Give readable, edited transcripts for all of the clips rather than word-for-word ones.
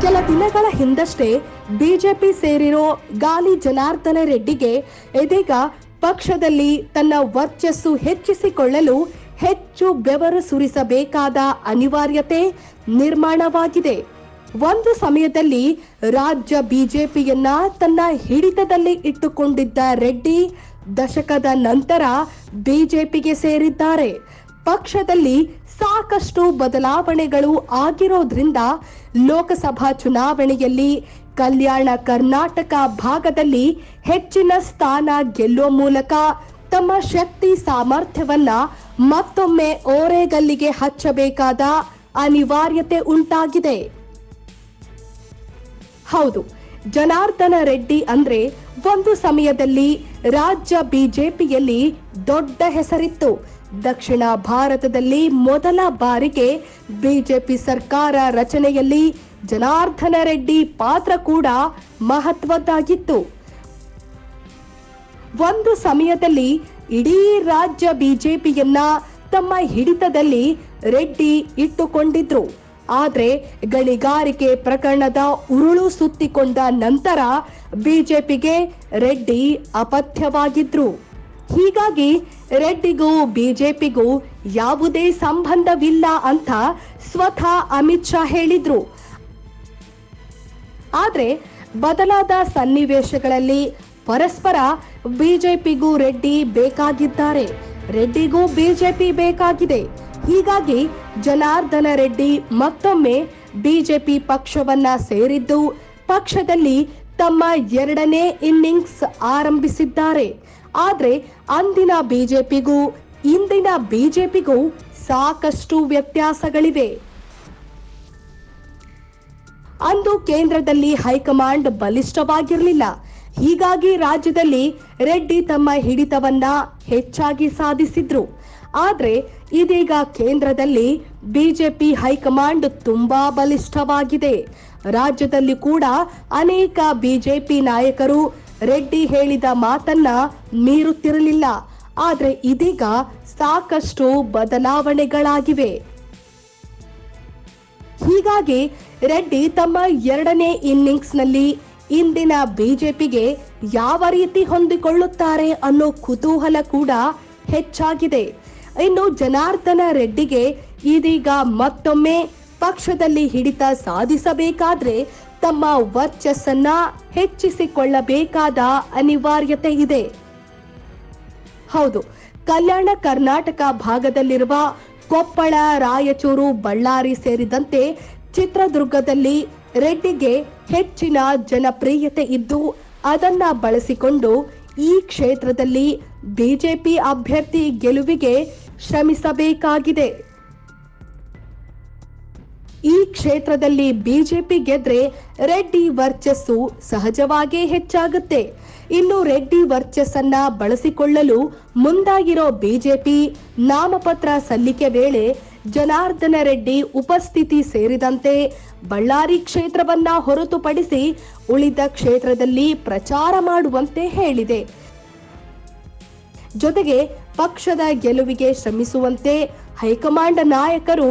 ಕೆಲ ದಿನಗಳ ಹಿಂದಷ್ಟೇ ಬಿಜೆಪಿ ಸೇರಿರೋ ಗಾಲಿ ಜನಾರ್ದನ ರೆಡ್ಡಿಗೆ ಇದೀಗ ಪಕ್ಷದಲ್ಲಿ ತನ್ನ ವರ್ಚಸ್ಸು ಹೆಚ್ಚಿಸಿಕೊಳ್ಳಲು ಹೆಚ್ಚು ಬೆವರು ಸುರಿಸಬೇಕಾದ ಅನಿವಾರ್ಯತೆ ನಿರ್ಮಾಣವಾಗಿದೆ. ಒಂದು ಸಮಯದಲ್ಲಿ ರಾಜ್ಯ ಬಿಜೆಪಿಯನ್ನ ತನ್ನ ಹಿಡಿತದಲ್ಲಿ ಇಟ್ಟುಕೊಂಡಿದ್ದ ರೆಡ್ಡಿ ದಶಕದ ನಂತರ ಬಿಜೆಪಿಗೆ ಸೇರಿದ್ದಾರೆ. ಪಕ್ಷದಲ್ಲಿ ಸಾಕಷ್ಟು ಬದಲಾವಣೆಗಳು ಆಗಿರೋದ್ರಿಂದ ಲೋಕಸಭಾ ಚುನಾವಣೆಯಲ್ಲಿ ಕಲ್ಯಾಣ ಕರ್ನಾಟಕ ಭಾಗದಲ್ಲಿ ಹೆಚ್ಚಿನ ಸ್ಥಾನ ಗೆಲ್ಲುವ ಮೂಲಕ ತಮ್ಮ ಶಕ್ತಿ ಸಾಮರ್ಥ್ಯವನ್ನ ಮತ್ತೊಮ್ಮೆ ಓರೆಗಲ್ಲಿಗೆ ಹಚ್ಚಬೇಕಾದ ಅನಿವಾರ್ಯತೆ ಉಂಟಾಗಿದೆ. ಹೌದು, ಜನಾರ್ದನ ರೆಡ್ಡಿ ಅಂದ್ರೆ ಒಂದು ಸಮಯದಲ್ಲಿ ರಾಜ್ಯ ಬಿಜೆಪಿಯಲ್ಲಿ ದೊಡ್ಡ ಹೆಸರಿತ್ತು. ದಕ್ಷಿಣ ಭಾರತದಲ್ಲಿ ಮೊದಲ ಬಾರಿಗೆ ಬಿಜೆಪಿ ಸರ್ಕಾರ ರಚನೆಯಲ್ಲಿ ಜನಾರ್ದನ ರೆಡ್ಡಿ ಪಾತ್ರ ಕೂಡ ಮಹತ್ವದ್ದಾಗಿತ್ತು. ಒಂದು ಸಮಯದಲ್ಲಿ ಇಡೀ ರಾಜ್ಯ ಬಿಜೆಪಿಯನ್ನ ತಮ್ಮ ಹಿಡಿತದಲ್ಲಿ ರೆಡ್ಡಿ ಇಟ್ಟುಕೊಂಡಿದ್ರು. ಆದ್ರೆ ಗಣಿಗಾರಿಕೆ ಪ್ರಕರಣದ ಉರುಳು ಸುತ್ತಿಕೊಂಡ ನಂತರ ಬಿಜೆಪಿಗೆ ರೆಡ್ಡಿ ಅಪಥ್ಯವಾಗಿದ್ರು. ಹೀಗಾಗಿ ರೆಡ್ಡಿಗೂ ಬಿಜೆಪಿಗೂ ಯಾವುದೇ ಸಂಬಂಧವಿಲ್ಲ ಅಂತ ಸ್ವತಃ ಅಮಿತ್ ಶಾ ಹೇಳಿದ್ರು. ಆದ್ರೆ ಬದಲಾದ ಸನ್ನಿವೇಶಗಳಲ್ಲಿ ಪರಸ್ಪರ ಬಿಜೆಪಿಗೂ ರೆಡ್ಡಿ ಬೇಕಾಗಿದ್ದಾರೆ, ರೆಡ್ಡಿಗೂ ಬಿಜೆಪಿ ಬೇಕಾಗಿದೆ. ಹೀಗಾಗಿ ಜನಾರ್ದನ ರೆಡ್ಡಿ ಮತ್ತೊಮ್ಮೆ ಬಿಜೆಪಿ ಪಕ್ಷವನ್ನ ಸೇರಿದ್ದು ಪಕ್ಷದಲ್ಲಿ ತಮ್ಮ ಎರಡನೇ ಇನ್ನಿಂಗ್ಸ್ ಆರಂಭಿಸಿದ್ದಾರೆ. ಆದ್ರೆ ಅಂದಿನ ಬಿಜೆಪಿಗೂ ಇಂದಿನ ಬಿಜೆಪಿಗೂ ಸಾಕಷ್ಟು ವ್ಯತ್ಯಾಸಗಳಿವೆ. ಅಂದು ಕೇಂದ್ರದಲ್ಲಿ ಹೈಕಮಾಂಡ್ ಬಲಿಷ್ಠವಾಗಿರಲಿಲ್ಲ. ಹೀಗಾಗಿ ರಾಜ್ಯದಲ್ಲಿ ರೆಡ್ಡಿ ತಮ್ಮ ಹಿಡಿತವನ್ನ ಹೆಚ್ಚಾಗಿ ಸಾಧಿಸಿದ್ರು. ಆದ್ರೆ ಇದೀಗ ಕೇಂದ್ರದಲ್ಲಿ ಬಿಜೆಪಿ ಹೈಕಮಾಂಡ್ ತುಂಬಾ ಬಲಿಷ್ಠವಾಗಿದೆ. ರಾಜ್ಯದಲ್ಲಿ ಕೂಡ ಅನೇಕ ಬಿಜೆಪಿ ನಾಯಕರು ರೆಡ್ಡಿ ಹೇಳಿದ ಮಾತನ್ನ ಮೀರುತ್ತಿರಲಿಲ್ಲ. ಆದ್ರೆ ಇದೀಗ ಸಾಕಷ್ಟು ಬದಲಾವಣೆಗಳಾಗಿವೆ. ಹೀಗಾಗಿ ರೆಡ್ಡಿ ತಮ್ಮ ಎರಡನೇ ಇನ್ನಿಂಗ್ಸ್ ನಲ್ಲಿ ಇಂದಿನ ಬಿಜೆಪಿಗೆ ಯಾವ ರೀತಿ ಹೊಂದಿಕೊಳ್ಳುತ್ತಾರೆ ಅನ್ನೋ ಕುತೂಹಲ ಕೂಡ ಹೆಚ್ಚಾಗಿದೆ. ಇನ್ನು ಜನಾರ್ದನ ರೆಡ್ಡಿಗೆ ಇದೀಗ ಮತ್ತೊಮ್ಮೆ ಪಕ್ಷದಲ್ಲಿ ಹಿಡಿತ ಸಾಧಿಸಬೇಕಾದ್ರೆ ತಮ್ಮ ವರ್ಚಸ್ಸನ್ನ ಹೆಚ್ಚಿಸಿಕೊಳ್ಳಬೇಕಾದ ಅನಿವಾರ್ಯತೆ ಇದೆ. ಹೌದು, ಕಲ್ಯಾಣ ಕರ್ನಾಟಕ ಭಾಗದಲ್ಲಿರುವ ಕೊಪ್ಪಳ, ರಾಯಚೂರು, ಬಳ್ಳಾರಿ ಸೇರಿದಂತೆ ಚಿತ್ರದುರ್ಗದಲ್ಲಿ ರೆಡ್ಡಿಗೆ ಹೆಚ್ಚಿನ ಜನಪ್ರಿಯತೆ ಇದ್ದು ಅದನ್ನ ಬಳಸಿಕೊಂಡು ಈ ಕ್ಷೇತ್ರದಲ್ಲಿ ಬಿಜೆಪಿ ಅಭ್ಯರ್ಥಿ ಗೆಲುವಿಗೆ ಶ್ರಮಿಸಬೇಕಾಗಿದೆ. ಈ ಕ್ಷೇತ್ರದಲ್ಲಿ ಬಿಜೆಪಿ ಗೆದ್ರೆ ರೆಡ್ಡಿ ವರ್ಚಸ್ಸು ಸಹಜವಾಗೇ ಹೆಚ್ಚಾಗುತ್ತೆ. ಇನ್ನು ರೆಡ್ಡಿ ವರ್ಚಸ್ಸನ್ನ ಬಳಸಿಕೊಳ್ಳಲು ಮುಂದಾಗಿರೋ ಬಿಜೆಪಿ ನಾಮಪತ್ರ ಸಲ್ಲಿಕೆ ವೇಳೆ ಜನಾರ್ದನ ರೆಡ್ಡಿ ಉಪಸ್ಥಿತಿ ಸೇರಿದಂತೆ ಬಳ್ಳಾರಿ ಕ್ಷೇತ್ರವನ್ನ ಹೊರತುಪಡಿಸಿ ಉಳಿದ ಕ್ಷೇತ್ರದಲ್ಲಿ ಪ್ರಚಾರ ಮಾಡುವಂತೆ ಹೇಳಿದೆ. ಜೊತೆಗೆ ಪಕ್ಷದ ಗೆಲುವಿಗೆ ಶ್ರಮಿಸುವಂತೆ ಹೈಕಮಾಂಡ್ ನಾಯಕರು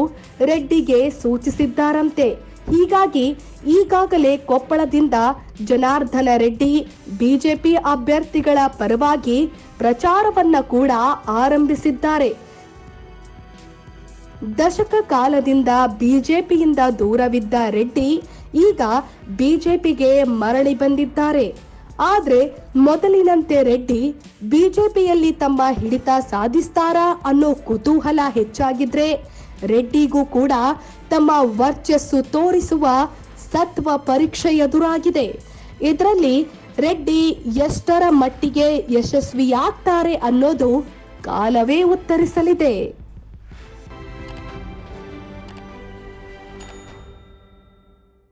ರೆಡ್ಡಿಗೆ ಸೂಚಿಸಿದ್ದಾರಂತೆ. ಹೀಗಾಗಿ ಈಗಾಗಲೇ ಕೊಪ್ಪಳದಿಂದ ಜನಾರ್ದನ ರೆಡ್ಡಿ ಬಿಜೆಪಿ ಅಭ್ಯರ್ಥಿಗಳ ಪರವಾಗಿ ಪ್ರಚಾರವನ್ನ ಕೂಡ ಆರಂಭಿಸಿದ್ದಾರೆ. ದಶಕ ಕಾಲದಿಂದ ಬಿಜೆಪಿಯಿಂದ ದೂರವಿದ್ದ ರೆಡ್ಡಿ ಈಗ ಬಿಜೆಪಿಗೆ ಮರಳಿ ಬಂದಿದ್ದಾರೆ. ಆದ್ರೆ ಮೊದಲಿನಂತೆ ರೆಡ್ಡಿ ಬಿಜೆಪಿಯಲ್ಲಿ ತಮ್ಮ ಹಿಡಿತ ಸಾಧಿಸ್ತಾರಾ ಅನ್ನೋ ಕುತೂಹಲ ಹೆಚ್ಚಾಗಿದ್ರೆ ರೆಡ್ಡಿಗೂ ಕೂಡ ತಮ್ಮ ವರ್ಚಸ್ಸು ತೋರಿಸುವ ಸತ್ವ ಪರೀಕ್ಷೆ ಎದುರಾಗಿದೆ. ಇದರಲ್ಲಿ ರೆಡ್ಡಿ ಎಷ್ಟರ ಮಟ್ಟಿಗೆ ಯಶಸ್ವಿಯಾಗ್ತಾರೆ ಅನ್ನೋದು ಕಾಲವೇ ಉತ್ತರಿಸಲಿದೆ.